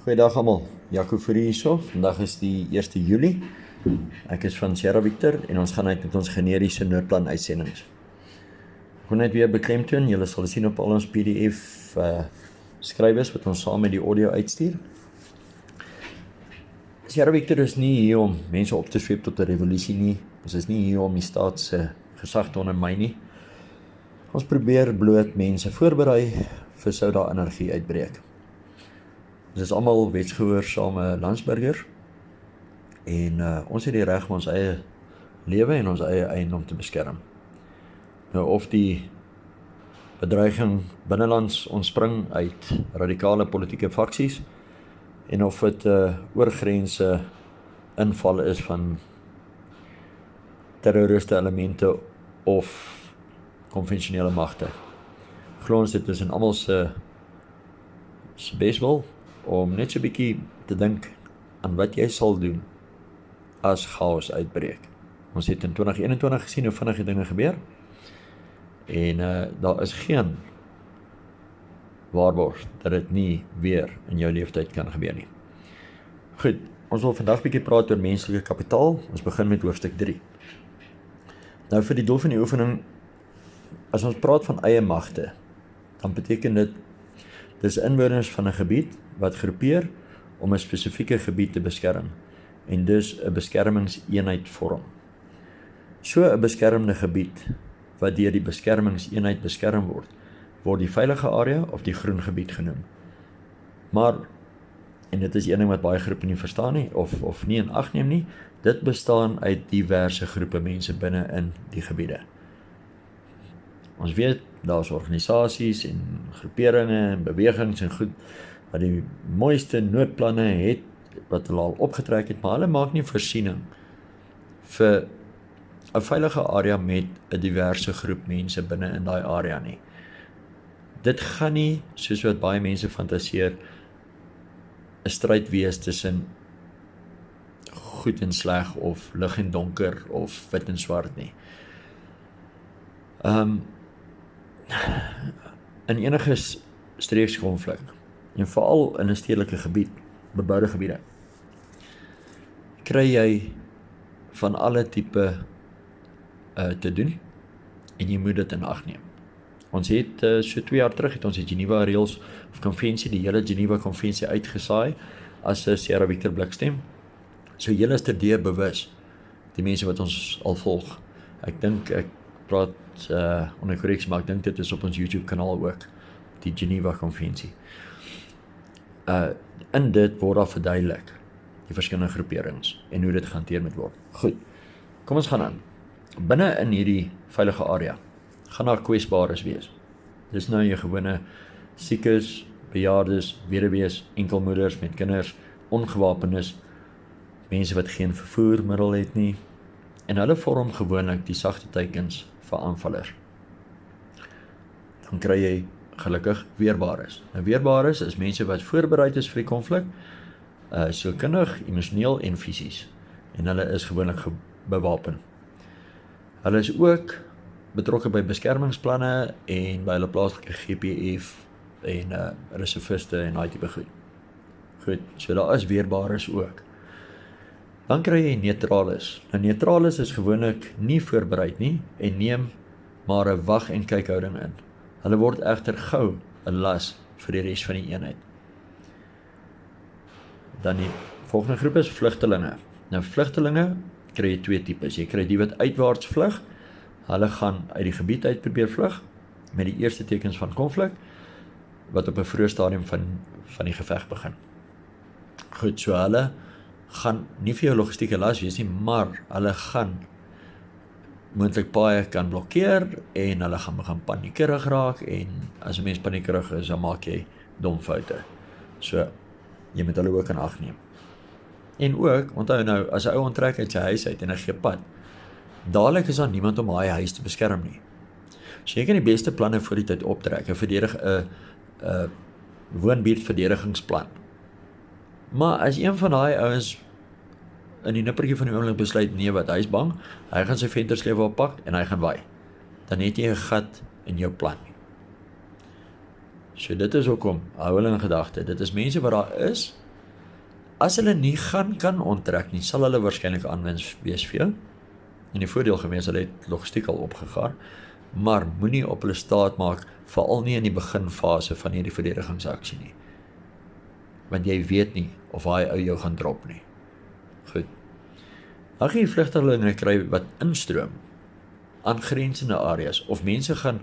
Goeiedag almal, Jaco Fourie hierso. Vandag is die 1 Julie. Ek is van Sierra Victor en ons gaan uit met ons generiese noodplan uitsendings. Ek wil net weer beklemtoon, julle sal sien op al ons PDF skrywers wat ons saam met die audio uitstuur. Sierra Victor is nie hier om mense op te sweep tot 'n revolusie nie. Ons is nie hier om die staat se gesag te ondermyn nie. Ons probeer bloot mense voorberei vir sou daar energie uitbreek. Ons is almal wetsgehoorsame landsburgers en ons het die reg om ons eie lewe en ons eie eiendom te beskerm. Nou of die bedreiging binnelands ontspring uit radikale politieke faksies en of dit oorgrense inval is van terroriste elemente of konvensionele magte. Glo ons dit is in almal se beswil om net so 'n bietjie te dink aan wat jy sal doen as chaos uitbreek. Ons het in 2021 gesien hoe vinnig die dinge gebeur en daar is geen waarborg dat dit nie weer in jou lewenstyd kan gebeur nie. Goed, ons wil vandag bietjie praat oor menslike kapitaal. Ons begin met hoofstuk 3. Nou vir die doel van die oefening, as ons praat van eie magte, dan beteken dit dis inwoners van 'n gebied wat groepeer om 'n spesifieke gebied te beskerm en dus 'n beskermingseenheid vorm. So 'n beskermde gebied wat deur die beskermingseenheid beskerm word die veilige area of die groen gebied genoem. Maar, en dit is een ding wat baie groepe nie verstaan nie of nie in ag neem nie, dit bestaan uit diverse groepe mense binne in die gebiede. Ons weet, daar is organisasies en groeperinge en bewegings en goed wat die mooiste noodplanne het, wat hulle al opgetrek het, maar hulle maak nie voorsiening vir 'n veilige area met 'n diverse groep mense binne in daai area nie. Dit gaan nie, soos wat baie mense fantaseer, 'n stryd wees tussen goed en sleg of lig en donker of wit en swart nie. In enige streekskonflik en veral in 'n stedelike gebied, beboude gebiede, kry jy van alle tipe te doen en jy moet dit in ag neem. Ons het so 2 jaar terug het ons die Geneva Reëls of Konvensie, die hele Geneva Konvensie uitgesaai as 'n Sierra Victor blikstem. So julle is terdeur bewus, die mense wat ons al volg. Ek dink ek praat onder korreksie, maar ek dink dit is op ons YouTube kanaal ook, die Geneva Konvensie. In dit word daar verduidelik die verskillende groeperings en hoe dit gehanteer moet word. Goed, kom ons gaan aan. Binne in hierdie veilige area gaan daar kwesbares wees. Dis nou jou gewone siekes, bejaardes, weduwees, enkelmoeders met kinders, ongewapenes, mense wat geen vervoermiddel het nie, en hulle vorm gewoonlik die sagte teikens vir aanvallers. Dan kry jy gelukkig weerbares. Nou weerbares is mense wat voorbereid is vir die konflik, sielkundig, emosioneel en fisies, en hulle is gewoonlik bewapen. Hulle is ook betrokke by beskermingsplanne en by hulle plaaslike GPF en reserviste en daai tipe goed. Goed, so daar is weerbares ook. Dan kry jy neutrales. Nou neutrales is gewoonlik nie voorbereid nie en neem maar 'n wag en kykhouding in. Hulle word egter gou 'n las vir die res van die eenheid. Dan die volgende groep is vlugtelinge. Nou vlugtelinge kry jy 2 tipes. Jy kry die wat uitwaarts vlug. Hulle gaan uit die gebied uit probeer vlug met die eerste tekens van konflik wat op 'n vroeë stadium van die geveg begin. Goed, so hulle gaan nie vir jou logistieke las wees nie, maar hulle gaan moontlik baie kan blokkeer en hulle gaan begin paniekerig raak en as 'n mens paniekerig is, dan maak jy dom foute. So, jy moet hulle ook in ag neem. En ook, onthou nou, as 'n ou onttrek uit sy huis uit en hy gee pad, dadelik is daar niemand om daai huis te beskerm nie. So jy kan die beste planne voor die tyd optrek, 'n woonbuurtverdedigingsplan. Maar as een van daai ouens in die nippertjie van die oomblik besluit, nee wat, hy is bang, hy gaan sy venterslewe oppak en hy gaan waai, dan het jy 'n gat in jou plan. So dit is hoekom, hou hulle in gedagte, dit is mense wat daar is, as hulle nie kan onttrek nie, sal hulle waarskynlik aanwins wees vir jou. En die voordeel gewees, hulle het logistiek al opgegaar, maar moenie op hulle staat maak, veral nie in die beginfase van hierdie verdedigingsaksie nie. Want jy weet nie of hy ou jou gaan drop nie. Goed. Dan gaan jy vlugtelinge kry wat instroom, aangrensende areas, of mense gaan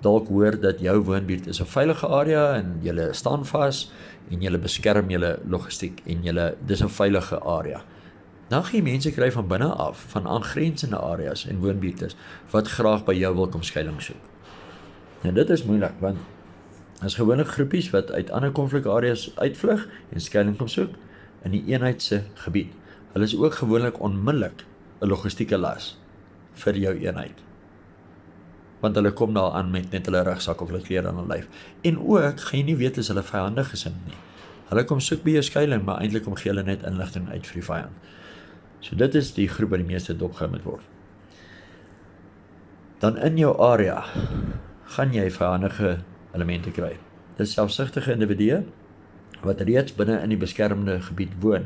dalk hoor dat jou woonbuurt is 'n veilige area en julle staan vas en julle beskerm julle logistiek en dis 'n veilige area. Dan gaan jy mense kry van binne af, van aangrensende areas en woonbuurte wat graag by jou wil kom skuilings soek. En dit is moeilik want as gewoonlik groepies wat uit ander konflikareas uitvlug en skuilings kom soek in die eenheid se gebied. Hulle is ook gewoonlik onmiddellik 'n logistieke las vir jou eenheid. Want hulle kom daar aan met net hulle rugsak of hulle klere aan hulle lyf. En ook gaan jy nie weet as hulle vyandig gesind nie. Hulle kom soek by jou skuilings, maar eintlik kom gee hulle net inligting uit vir die vyand. So dit is die groep wat die meeste dopgehou moet word. Dan in jou area gaan jy vyandige elemente kry. Dis selfsugtige individue wat reeds binne in die beskermde gebied woon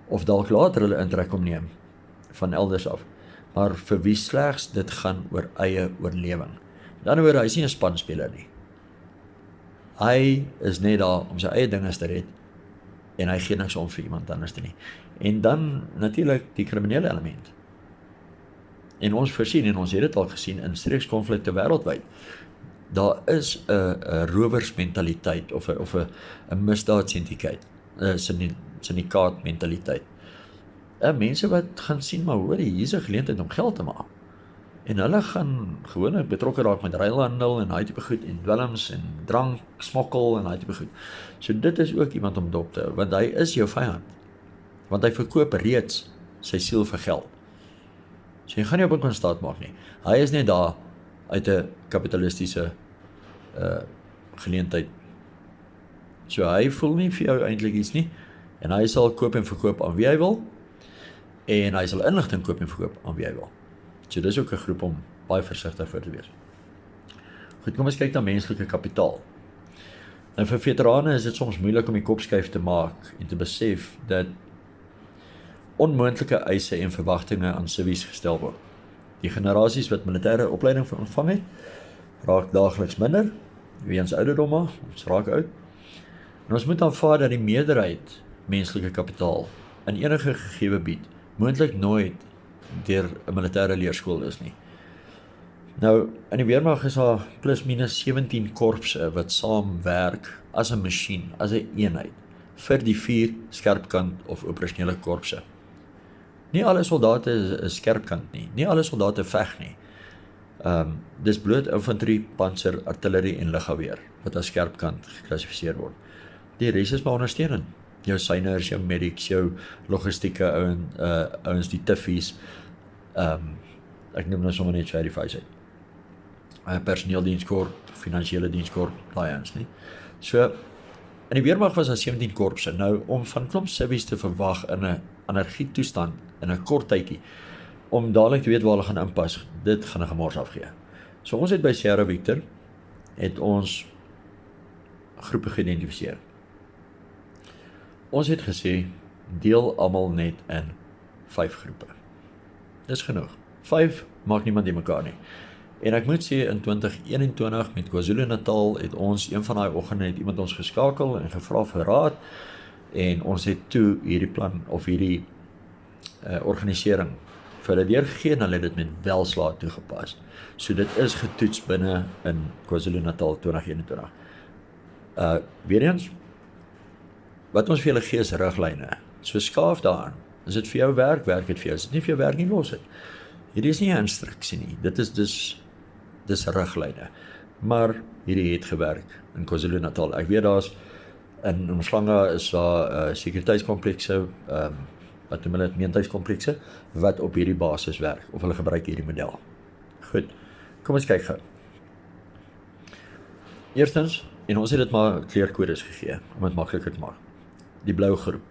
of dalk later hulle intrek kom neem van elders af, maar vir wie slegs dit gaan oor eie oorlewing. Met ander woorde, hy is nie 'n spanspeler nie. Hy is net daar om sy eie dinge te red en hy gee niks om vir iemand anders nie. En dan natuurlik die kriminele element. En ons voorsien, en ons het dit al gesien in streekskonflikte wêreldwyd, daar is 'n rowersmentaliteit of 'n misdaadsyndikaat, 'n syndikaatmentaliteit. Mense wat gaan sien, maar hoor, hier is 'n geleentheid om geld te maak. En hulle gaan gewoonlik betrokke raak met ruilhandel en daai tipe goed en dwelms en drank, smokkel en daai tipe goed. So dit is ook iemand om dop te hou, want hy is jou vyand. Want hy verkoop reeds sy siel vir geld. So jy gaan nie op hom kan staat maak nie. Hy is net daar uit 'n kapitalistiese geleentheid. So hy voel nie vir jou eintlik iets nie, en hy sal koop en verkoop aan wie hy wil, en hy sal inligting koop en verkoop aan wie hy wil. So dis ook 'n groep om baie versigtig vir te wees. Goed, kom ons kyk na menslike kapitaal. Nou vir veterane is dit soms moeilik om die kop skuif te maak en te besef dat onmoontlike eise en verwagtinge aan civies gestel word. Die generasies wat militêre opleiding ontvang het, raak daagliks minder, weens ouderdomme, ons raak oud. En ons moet aanvaar dat die meerderheid menslike kapitaal in enige gegee gebied moontlik nooit deur 'n militêre leerskool is nie. Nou, in die weermag is daar plus minus 17 korpse wat saamwerk as 'n masjien, as 'n eenheid, vir die 4 skerpkant of operasionele korpse. Nie alle soldate is skerpkant nie, nie alle soldate veg nie. Dis bloot infanterie, panser, artillerie en luggeweer wat as skerpkant geklassifiseer word. Die res is maar ondersteunend. Jou syners, jou medics, jou logistieke ouens, die tiffies, ek noem nou sommer net so uit die vuis uit. Personeeldienskorp, finansiële dienskorp, daai ouens nie. So, in die weermag was daar 17 korpse. Nou, om van klomp civies te verwag in 'n anargietoestand, in 'n kort tydjie, om dadelik te weet waar hulle gaan inpas, dit gaan 'n gemors afgee. So ons het by Sierra Victor, het ons groepe geïdentifiseer. Ons het gesê, deel almal net in 5 groepe. Dis genoeg. 5 maak niemand die mekaar nie. En ek moet sê, in 2021 met KwaZulu-Natal het ons, een van daai oggende het iemand ons geskakel en gevra vir raad, en ons het toe hierdie plan, of hierdie organisering vir hulle deurgegee, en hulle het dit met welslaat toegepas. So dit is getoets binne in KwaZulu-Natal 2021. Weer eens, wat ons vir julle gee is riglyne. So skaaf daaraan. As dit vir jou werk, werk dit vir jou. As dit nie vir jou werk nie, los dit. Hierdie is nie 'n instruksie nie. Dit is dis riglyne. Maar hierdie het gewerk in KwaZulu-Natal. Ek weet daar's in Umhlanga is daar sekuriteitskomplekse, wat noem hulle dit, meentuiskomplekse, wat op hierdie basis werk, of hulle gebruik hierdie model. Goed, kom ons kyk gou. Eerstens, en ons het dit maar kleurkodes gegee, om dit makliker te maak. Die blou groep.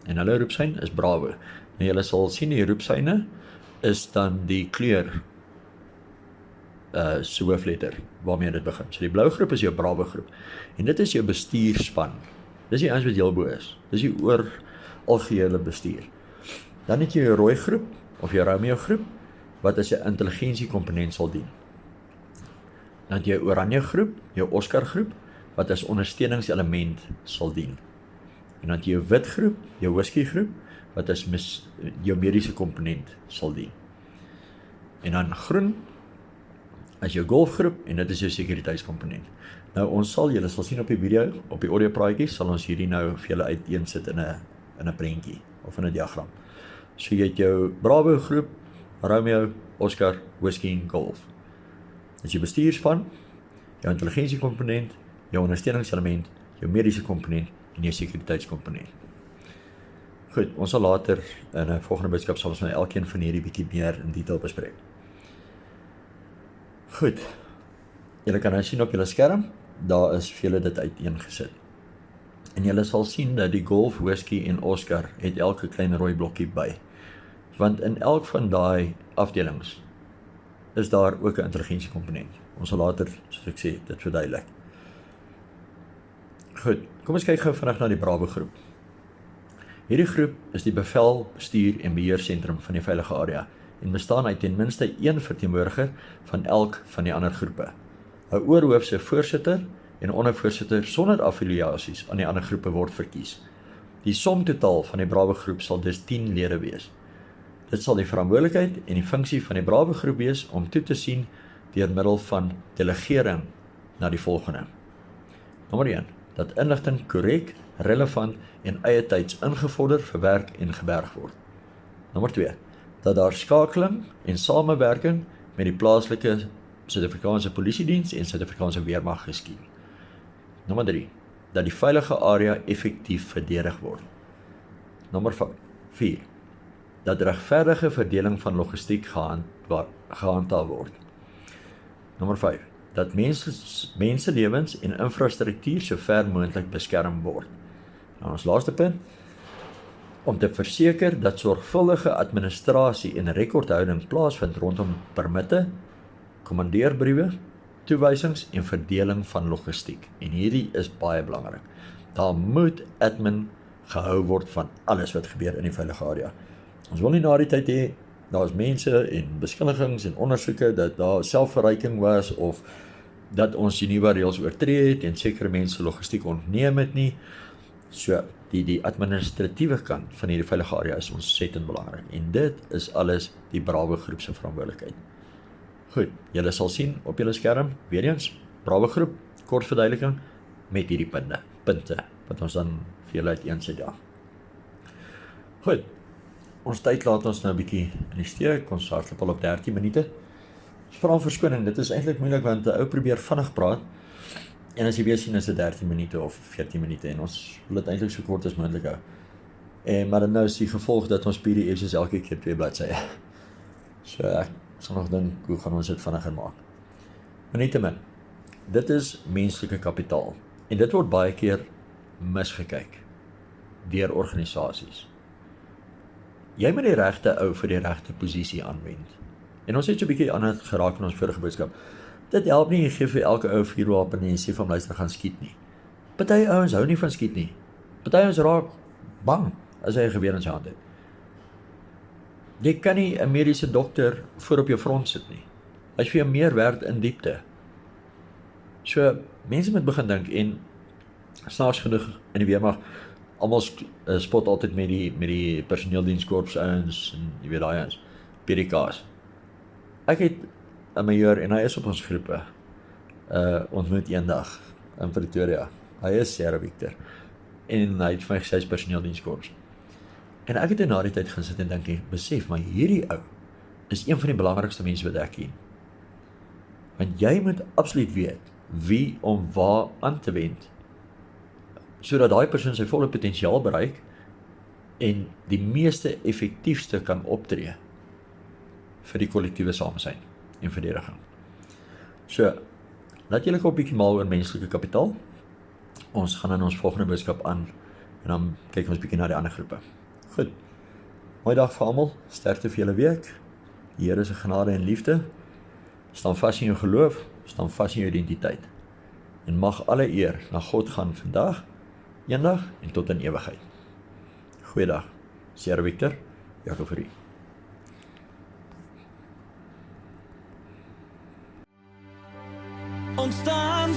En hulle roepsyn is Bravo. En julle sal sien die roepsyne is dan die kleur so hoofletter waarmee dit begin. So die blou groep is jou Bravo groep. En dit is jou bestuurspan Dis die ouens wat heel bo is. Dis die oor algehele bestuur. Dan het jy jou rooi groep, of jou Romeo groep, wat as 'n intelligensiekomponent sal dien. Dan het jy jou oranje groep, jou Oscar groep, wat as ondersteuningselement sal dien. En dan het jy jou wit groep, jou whisky groep, wat as jou mediese komponent sal dien. En dan groen as jou golfgroep, en dit is jou sekuriteitskomponent. Nou ons julle sal sien op die video, op die audio praatjies, sal ons hierdie nou vir julle uiteensit in 'n prentjie, of in 'n diagram. So jy het jou Bravo groep, Romeo, Oscar, whisky en golf. Dit is jou bestuurspan, jou intelligensiekomponent, jou ondersteuningselement, jou mediese komponent en jou sekuriteitskomponent. Goed, ons sal later in 'n volgende boodskap sal ons nou elkeen van hierdie bietjie meer in detail bespreek. Goed, julle kan nou sien op julle skerm, daar is vir julle dit uiteengesit. En julle sal sien dat die golf, whisky en Oscar het elke klein rooi blokkie by. Want in elk van daai afdelings is daar ook 'n intelligensiekomponent. Ons sal later, soos ek sê, dit verduidelik. Goed, kom ons kyk gou vinnig na die Bravo groep. Hierdie groep is die bevel, bestuur en beheersentrum van die veilige area en bestaan uit ten minste een verteenwoordiger van elk van die ander groepe. 'n Oorhoofse voorsitter en ondervoorsitter sonder affiliasies aan die ander groepe word verkies. Die somtotaal van die Bravo groep sal dus 10 lede wees. Dit sal die verantwoordelikheid en die funksie van die Bravo groep wees om toe te sien deur middel van delegering na die volgende. Nommer 1. Dat inligting korrek, relevant en eie tyds ingevorder, verwerk en geberg word. Nommer 2. Dat daar skakeling en samewerking met die plaaslike Suid-Afrikaanse Polisiediens en Suid-Afrikaanse Weermag geskied. Nommer 3. Dat die veilige area effektief verdedig word. Nommer 4. Dat regverdige verdeling van logistiek gehandhaaf word. Nommer 5. Dat menselewens en infrastruktuur so ver moontlik beskerm word. Nou ons laaste punt, om te verseker dat sorgvuldige administrasie en rekordhouding plaasvind rondom permitte, kommandeerbriewe, toewysings en verdeling van logistiek. En hierdie is baie belangrik. Daar moet admin gehou word van alles wat gebeur in die veilige area. Ons wil nie na die tyd hê, daar is mense en beskuldigings en ondersoeke dat daar selfverryking was of dat ons die nuwe reëls oortree het en sekere mense logistiek ontneem het nie. So, die administratiewe kant van hierdie veilige area is ontsettend belangrik. En dit is alles die Bravo groep se verantwoordelikheid. Goed, julle sal sien op julle skerm, weer eens, Bravo groep, kort verduideliking met hierdie punte, wat ons dan vir julle uiteensit daar. Goed, ons tyd laat ons nou 'n bietjie in die steek, ons hardloop al op 13 minute. Ons vra om verskoning, dit is eintlik moeilik want 'n ou probeer vinnig praat, en as jy weer sien is dit 13 minute of 14 minute, en ons wil dit eintlik so kort as moontlik hou. Maar dan nou is die gevolg dat ons PDF's is elke keer 2 bladsye. So ek sal nog dink, hoe gaan ons dit vinniger maak? Maar nietemin, dit is menslike kapitaal, en dit word baie keer misgekyk deur organisasies. Jy moet die regte ou vir die regte posisie aanwend. En ons het so 'n bietjie aan het geraak in ons vorige boodskap. Dit help nie, jy gee vir elke ou 'n vuurwapen en jy sê van luister gaan skiet nie. Party ouens hou nie van skiet nie. Party ouens raak bang as hy 'n geweer in sy hand het. Jy kan nie 'n mediese dokter voor op jou front sit nie. Hy's vir jou meer werd in diepte. So, mense moet begin dink, en snaaks genoeg in die weermag, almal spot altyd met die personeeldienskorps ouens en jy weet daai ouens, PDK's. Ek het 'n majoor en hy is op ons groepe ontmoet eendag in Pretoria. Hy is Sarah Victor en hy het vir my gesê hy's personeeldienskorps. En ek het na die tyd gaan sit en dink, besef, maar hierdie ou is een van die belangrikste mense wat ek ken. Want jy moet absoluut weet wie om waar aan te wend, sodat daai persoon sy volle potensiaal bereik en die meeste effektiefste kan optree vir die kollektiewe samesyn en verdediging. So, laat julle 'n bietjie maal oor menslike kapitaal. Ons gaan in ons volgende boodskap aan en dan kyk ons bietjie na die ander groepe. Goed, mooi dag vir almal, sterkte vir julle week, die Here se genade en liefde, staan vas in jou geloof, staan vas in jou identiteit, en mag alle eer na God gaan vandag, eendag en tot in ewigheid. Goeiedag, Sierra Victor, Jacob Fourie. Ontstaan